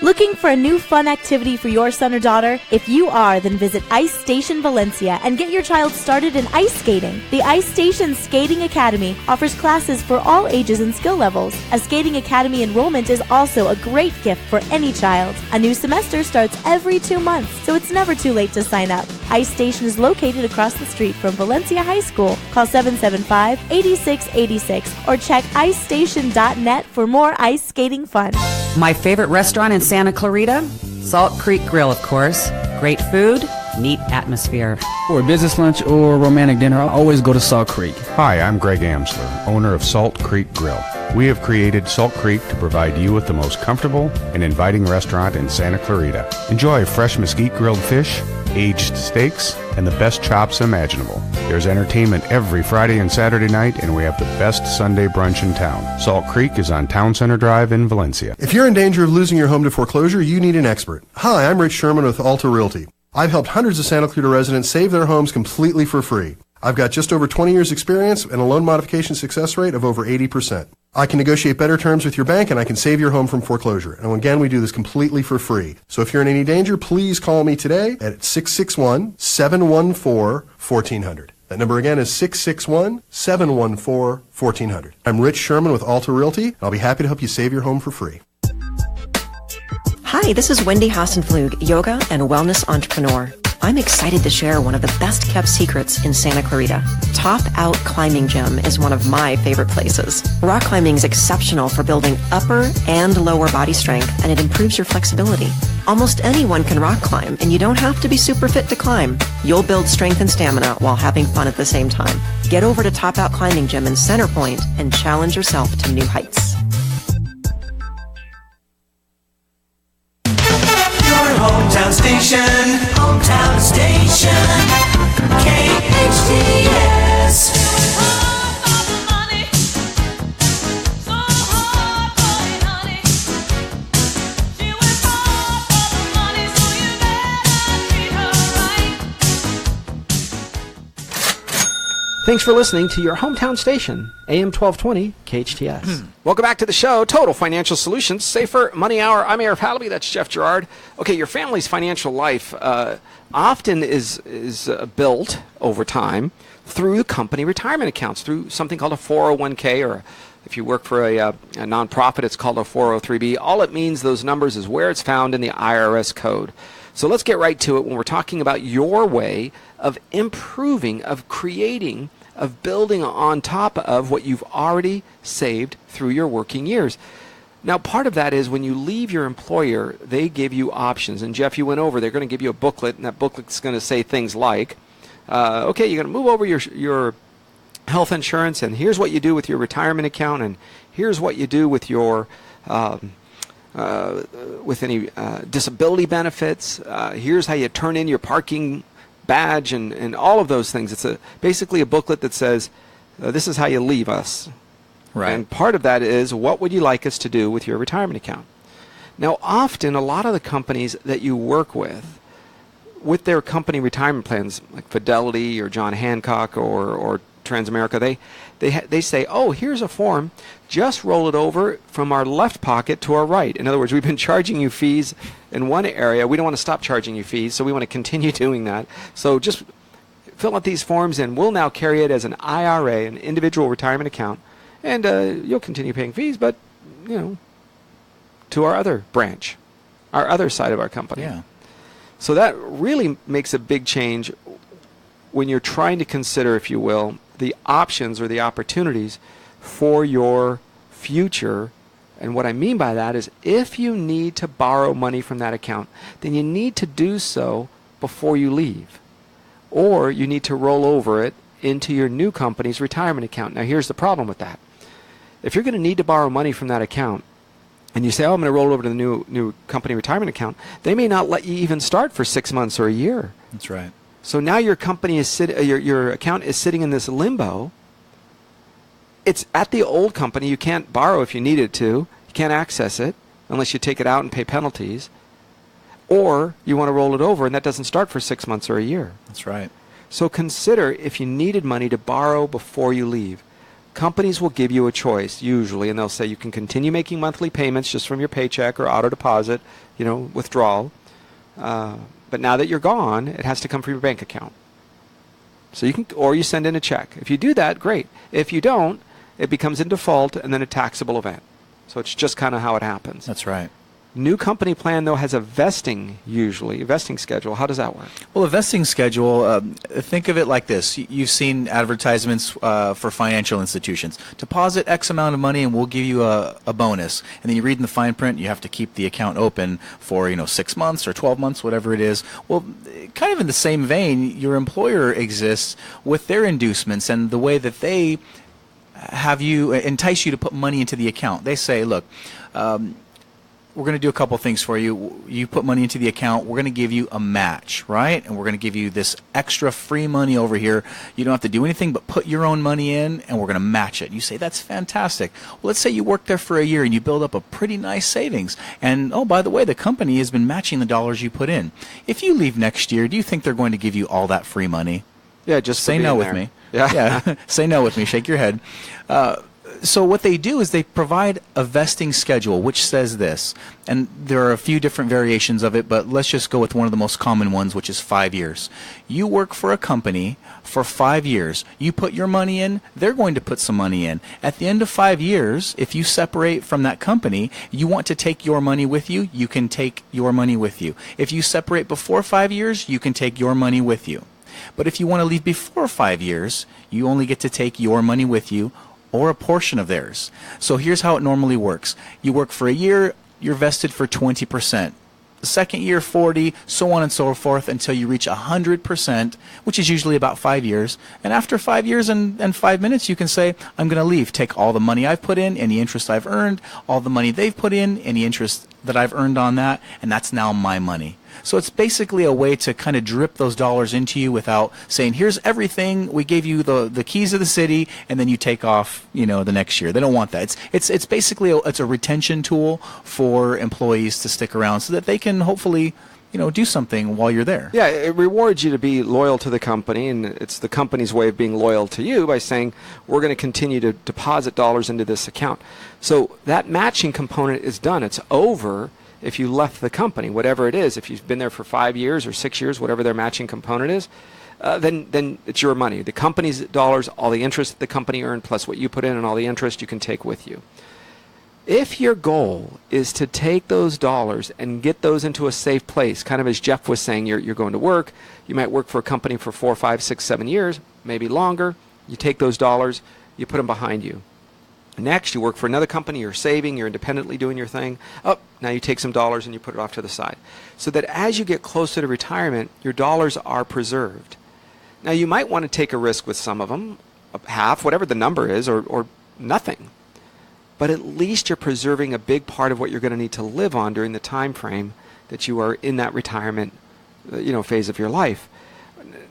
Looking for a new fun activity for your son or daughter? If you are, then visit Ice Station Valencia and get your child started in ice skating. The Ice Station Skating Academy offers classes for all ages and skill levels. A Skating Academy enrollment is also a great gift for any child. A new semester starts every 2 months, so it's never too late to sign up. Ice Station is located across the street from Valencia High School. Call 775-8686 or check icestation.net for more ice skating fun. My favorite restaurant in Santa Clarita? Salt Creek Grill, of course. Great food, neat atmosphere. For a business lunch or romantic dinner, I'll always go to Salt Creek. Hi, I'm Greg Amsler, owner of Salt Creek Grill. We have created Salt Creek to provide you with the most comfortable and inviting restaurant in Santa Clarita. Enjoy fresh mesquite grilled fish, aged steaks, and the best chops imaginable. There's entertainment every Friday and Saturday night, and we have the best Sunday brunch in town. Salt Creek is on Town Center Drive in Valencia. If you're in danger of losing your home to foreclosure, you need an expert. Hi, I'm Rich Sherman with Alta Realty. I've helped hundreds of Santa Clarita residents save their homes completely for free. I've got just over 20 years experience and a loan modification success rate of over 80%. I can negotiate better terms with your bank and I can save your home from foreclosure. And again, we do this completely for free. So if you're in any danger, please call me today at 661-714-1400. That number again is 661-714-1400. I'm Rich Sherman with Alta Realty, and I'll be happy to help you save your home for free. Hi, this is Wendy Hassenflug, yoga and wellness entrepreneur. I'm excited to share one of the best kept secrets in Santa Clarita. Top Out Climbing Gym is one of my favorite places. Rock climbing is exceptional for building upper and lower body strength, and it improves your flexibility. Almost anyone can rock climb, and you don't have to be super fit to climb. You'll build strength and stamina while having fun at the same time. Get over to Top Out Climbing Gym in Center Point and challenge yourself to new heights. Hometown station, KHTS. Thanks for listening to your hometown station, AM 1220 KHTS. Welcome back to the show, Total Financial Solutions, Safer Money Hour. I'm Arif Halaby, that's Jeff Gerard. Okay, your family's financial life often is built over time through company retirement accounts, through something called a 401k, or if you work for a nonprofit, it's called a 403b. All it means, those numbers, is where it's found in the IRS code. So let's get right to it when we're talking about your way of improving, of creating, of building on top of what you've already saved through your working years. Now, part of that is when you leave your employer, they give you options. And Jeff, you went over, they're going to give you a booklet, and that booklet's going to say things like, okay, you're going to move over your health insurance, and here's what you do with your retirement account, and here's what you do with your with any disability benefits. Here's how you turn in your parking badge and all of those things. It's basically a booklet that says, this is how you leave us. Right. And part of that is, what would you like us to do with your retirement account? Now, often, a lot of the companies that you work with their company retirement plans, like Fidelity or John Hancock or Transamerica, they say, oh, here's a form, just roll it over from our left pocket to our right. In other words, we've been charging you fees in one area. We don't want to stop charging you fees, so we want to continue doing that. So just fill out these forms and we'll now carry it as an IRA, an individual retirement account, and you'll continue paying fees, but, to our other branch, our other side of our company. Yeah. So that really makes a big change when you're trying to consider, if you will, the options or the opportunities for your future. And what I mean by that is if you need to borrow money from that account, then you need to do so before you leave. Or you need to roll over it into your new company's retirement account. Now here's the problem with that. If you're going to need to borrow money from that account, and you say, I'm going to roll over to the new company retirement account, they may not let you even start for 6 months or a year. That's right. So now your company is your account is sitting in this limbo. It's at the old company. You can't borrow if you needed to. You can't access it unless you take it out and pay penalties. Or you want to roll it over, and that doesn't start for 6 months or a year. That's right. So consider if you needed money to borrow before you leave. Companies will give you a choice, usually, and they'll say you can continue making monthly payments just from your paycheck or auto deposit, withdrawal. But now that you're gone, it has to come from your bank account. So or you send in a check. If you do that, great. If you don't, it becomes in default and then a taxable event. So it's just kind of how it happens. That's right. New company plan, though, has a vesting schedule. How does that work? Well, a vesting schedule, think of it like this. You've seen advertisements for financial institutions. Deposit X amount of money and we'll give you a bonus. And then you read in the fine print, you have to keep the account open for 6 months or 12 months, whatever it is. Well, kind of in the same vein, your employer exists with their inducements and the way that they have you entice you to put money into the account. They say, look, we're going to do a couple things for you. You put money into the account. We're going to give you a match, right? And we're going to give you this extra free money over here. You don't have to do anything but put your own money in, and we're going to match it. You say, that's fantastic. Well, let's say you work there for a year and you build up a pretty nice savings. And, oh, by the way, the company has been matching the dollars you put in. If you leave next year, do you think they're going to give you all that free money? Yeah, just say no with me. Yeah. Say no with me. Shake your head. So what they do is they provide a vesting schedule which says this, and there are a few different variations of it, but let's just go with one of the most common ones, which is 5 years. You work for a company for 5 years. You put your money in, they're going to put some money in. At the end of 5 years, if you separate from that company, you want to take your money with you, you can take your money with you. If you separate before 5 years, you can take your money with you. But if you want to leave before 5 years, you only get to take your money with you or a portion of theirs. So here's how it normally works. You work for a year, you're vested for 20%. The second year, 40, so on and so forth until you reach 100%, which is usually about 5 years. And after 5 years and 5 minutes, you can say, I'm going to leave. Take all the money I've put in, any interest I've earned, all the money they've put in, any interest that I've earned on that, and that's now my money. So it's basically a way to kind of drip those dollars into you without saying, here's everything, we gave you the keys of the city, and then you take off, the next year. They don't want that. It's basically a retention tool for employees to stick around so that they can hopefully do something while you're there. Yeah, it rewards you to be loyal to the company, and it's the company's way of being loyal to you by saying, we're going to continue to deposit dollars into this account. So that matching component is done. It's over if you left the company, whatever it is. If you've been there for 5 years or 6 years, whatever their matching component is, then it's your money. The company's dollars, all the interest the company earned, plus what you put in and all the interest you can take with you. If your goal is to take those dollars and get those into a safe place, kind of as Jeff was saying, you're going to work, you might work for a company for 4, 5, 6, 7 years, maybe longer, you take those dollars, you put them behind you. Next, you work for another company, you're saving, you're independently doing your thing. Now you take some dollars and you put it off to the side. So that as you get closer to retirement, your dollars are preserved. Now you might want to take a risk with some of them, half, whatever the number is, or nothing. But at least you're preserving a big part of what you're going to need to live on during the time frame that you are in that retirement phase of your life.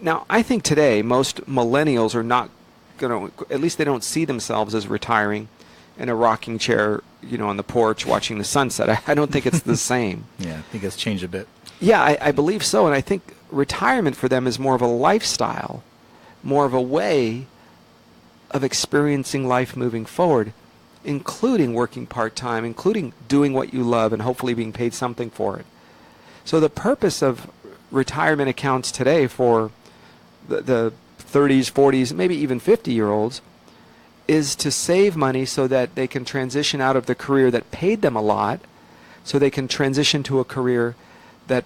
Now, I think today most millennials are not going to, at least they don't see themselves as retiring in a rocking chair, on the porch watching the sunset. I don't think it's the same. Yeah, I think it's changed a bit. Yeah, I believe so. And I think retirement for them is more of a lifestyle, more of a way of experiencing life moving forward, including working part-time, including doing what you love and hopefully being paid something for it. So the purpose of retirement accounts today for the 30s, 40s, maybe even 50-year-olds, is to save money so that they can transition out of the career that paid them a lot, so they can transition to a career that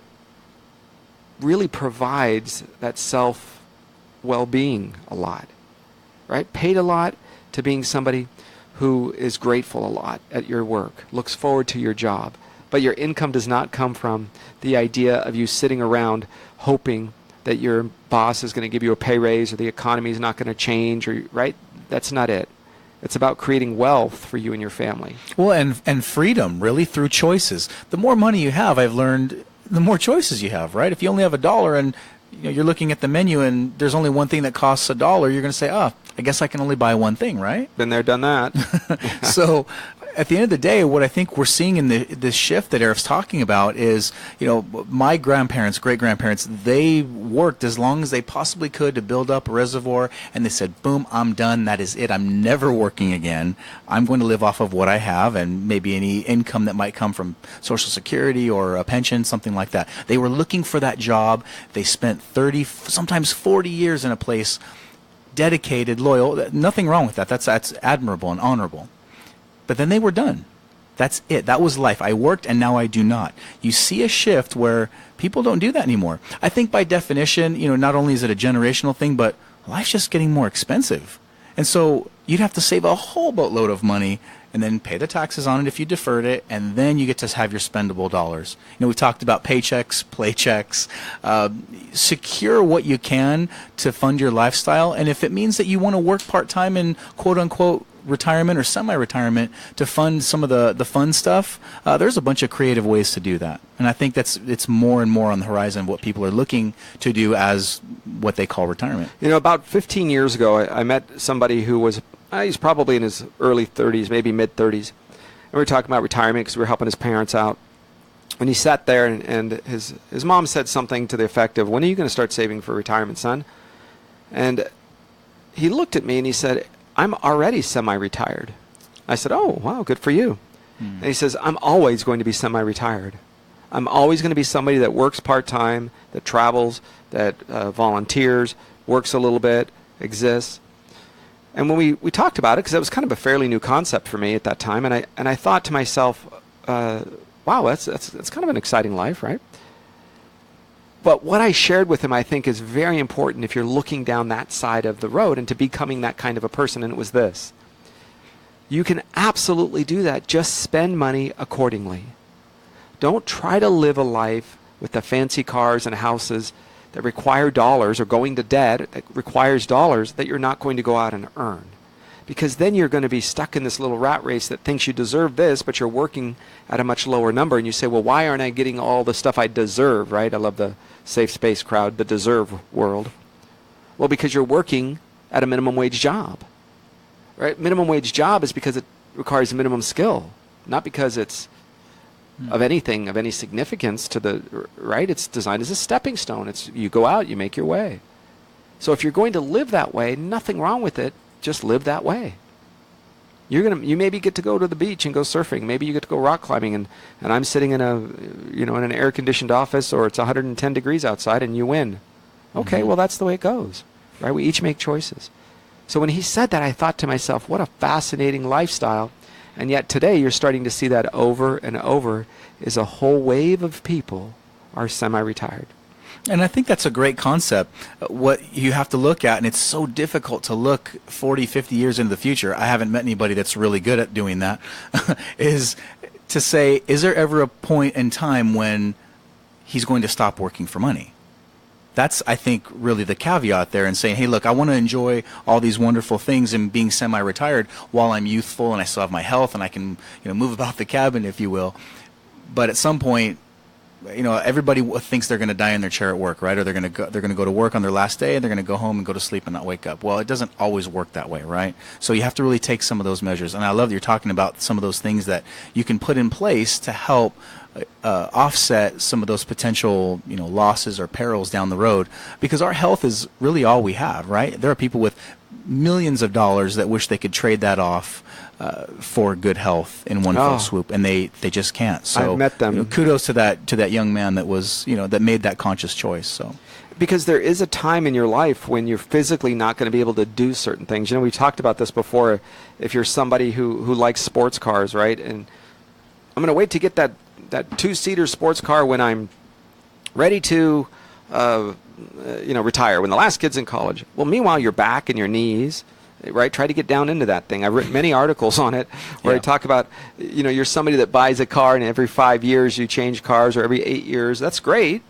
really provides that self-well-being a lot, right? Paid a lot to being somebody who is grateful a lot at your work, looks forward to your job, but your income does not come from the idea of you sitting around hoping that your boss is going to give you a pay raise or the economy is not going to change, or right? That's not it. It's about creating wealth for you and your family. Well, and freedom, really, through choices. The more money you have, I've learned, the more choices you have, right? If you only have $1 and you're looking at the menu and there's only one thing that costs $1, you're going to say, I guess I can only buy one thing, right? Been there, done that. So at the end of the day, what I think we're seeing in this shift that Arif's talking about is, my grandparents, great-grandparents, they worked as long as they possibly could to build up a reservoir, and they said, boom, I'm done, that is it, I'm never working again. I'm going to live off of what I have and maybe any income that might come from Social Security or a pension, something like that. They were looking for that job. They spent 30, sometimes 40 years in a place, dedicated, loyal. Nothing wrong with that. That's admirable and honorable. But then they were done. That's it. That was life. I worked and now I do not. You see a shift where people don't do that anymore. I think by definition, not only is it a generational thing, but life's just getting more expensive. And so you'd have to save a whole boatload of money and then pay the taxes on it if you deferred it, and then you get to have your spendable dollars. We've talked about paychecks, playchecks. Secure what you can to fund your lifestyle, and if it means that you want to work part-time in quote-unquote retirement or semi-retirement to fund some of the fun stuff, there's a bunch of creative ways to do that. And I think it's more and more on the horizon what people are looking to do as what they call retirement. About 15 years ago, I met somebody who was, he's probably in his early 30s, maybe mid-30s. And we were talking about retirement because we were helping his parents out. And he sat there and his mom said something to the effect of, when are you going to start saving for retirement, son? And he looked at me and he said, I'm already semi-retired. I said, oh, wow, good for you. And he says, I'm always going to be semi-retired. I'm always going to be somebody that works part-time, that travels, that volunteers, works a little bit, exists. And when we talked about it, because it was kind of a fairly new concept for me at that time, and I thought to myself, wow, that's kind of an exciting life, right? But what I shared with him, I think, is very important if you're looking down that side of the road and to becoming that kind of a person, and it was this. You can absolutely do that. Just spend money accordingly. Don't try to live a life with the fancy cars and houses that require dollars, or going to debt that requires dollars that you're not going to go out and earn. Because then you're going to be stuck in this little rat race that thinks you deserve this, but you're working at a much lower number, and you say, well, why aren't I getting all the stuff I deserve, right? I love the safe space crowd, the deserve world. Well, because you're working at a minimum wage job, right? Minimum wage job is because it requires a minimum skill, not because it's of anything of any significance to the, right? It's designed as a stepping stone. It's, you go out, you make your way. So if you're going to live that way, nothing wrong with it. Just live that way. You maybe get to go to the beach and go surfing. Maybe you get to go rock climbing, and I'm sitting in in an air conditioned office, or it's 110 degrees outside, and you win. Okay, well, that's the way it goes, right? We each make choices. So when he said that, I thought to myself, what a fascinating lifestyle. And yet today you're starting to see that over and over, is a whole wave of people are semi-retired. And I think that's a great concept. What you have to look at, and it's so difficult to look 40, 50 years into the future. I haven't met anybody that's really good at doing that, is to say, is there ever a point in time when he's going to stop working for money? That's, I think, really the caveat there, and saying, hey, look, I want to enjoy all these wonderful things and being semi-retired while I'm youthful and I still have my health and I can move about the cabin, if you will. But at some point, everybody thinks they're going to die in their chair at work, right? Or they're going to go to work on their last day, and they're going to go home and go to sleep and not wake up. Well, it doesn't always work that way, right? So you have to really take some of those measures. And I love that you're talking about some of those things that you can put in place to help offset some of those potential, losses or perils down the road, because our health is really all we have, right? There are people with millions of dollars that wish they could trade that off for good health in one fell swoop, and they just can't. So I've met them. Kudos to that young man that was that made that conscious choice. So, Because there is a time in your life when you're physically not going to be able to do certain things. You know, we've talked about this before. If you're somebody who likes sports cars, right? And I'm going to wait to get that two-seater sports car when I'm ready to, retire, when the last kid's in college. Well, meanwhile, your back and your knees, right? Try to get down into that thing. I've written many articles on it where I talk about, you're somebody that buys a car and every 5 years you change cars, or every 8 years. That's great.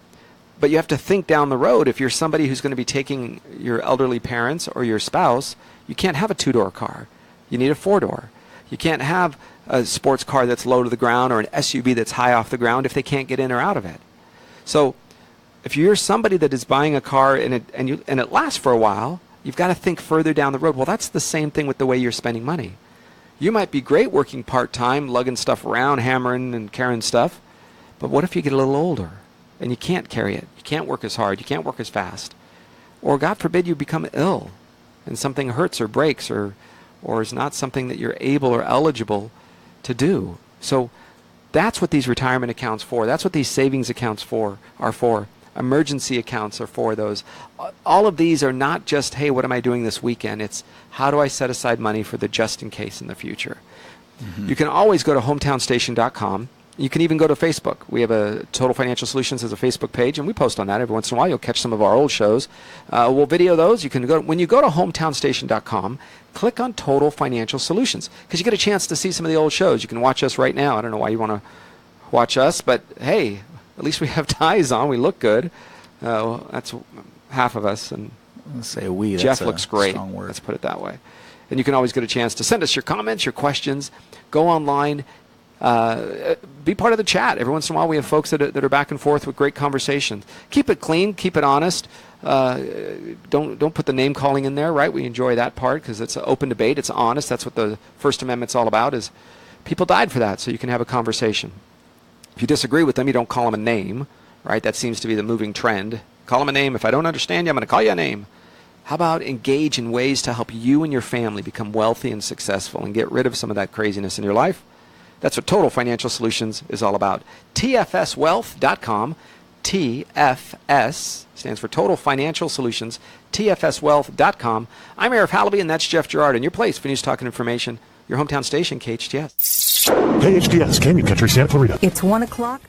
But you have to think down the road. If you're somebody who's going to be taking your elderly parents or your spouse, you can't have a two-door car. You need a four-door. You can't have a sports car that's low to the ground or an SUV that's high off the ground if they can't get in or out of it. So if you're somebody that is buying a car and it lasts for a while, you've got to think further down the road. Well, that's the same thing with the way you're spending money. You might be great working part-time, lugging stuff around, hammering and carrying stuff, but what if you get a little older and you can't carry it? You can't work as hard. You can't work as fast. Or God forbid you become ill and something hurts or breaks or is not something that you're able or eligible to do. So that's what these retirement accounts for. That's what these savings accounts are for. Emergency accounts are for those. All of these are not just, hey, what am I doing this weekend? It's how do I set aside money for the just in case in the future? Mm-hmm. You can always go to hometownstation.com. You can even go to Facebook. We have a Total Financial Solutions as a Facebook page, and we post on that every once in a while. You'll catch some of our old shows. We'll video those. You can go when you go to hometownstation.com, click on Total Financial Solutions, because you get a chance to see some of the old shows. You can watch us right now. I don't know why you want to watch us, but hey, at least we have ties on. We look good. That's half of us, and let's say we. Jeff looks great. Let's put it that way. And you can always get a chance to send us your comments, your questions. Go online. Be part of the chat. Every once in a while we have folks that are back and forth with great conversations. Keep it clean, keep it honest. Don't put the name calling in there, right? We enjoy that part because it's an open debate. It's honest. That's what the First Amendment's all about, is people died for that, so you can have a conversation. If you disagree with them, you don't call them a name, right? That seems to be the moving trend. Call them a name. If I don't understand you, I'm going to call you a name. How about engage in ways to help you and your family become wealthy and successful and get rid of some of that craziness in your life? That's what Total Financial Solutions is all about. TFSwealth.com. TFS stands for Total Financial Solutions. TFSwealth.com. I'm Arif Halaby, and that's Jeff Gerard. And your place for news, talk, and information, your hometown station, KHTS. KHTS, Canyon Country, Santa Clarita. It's 1 o'clock.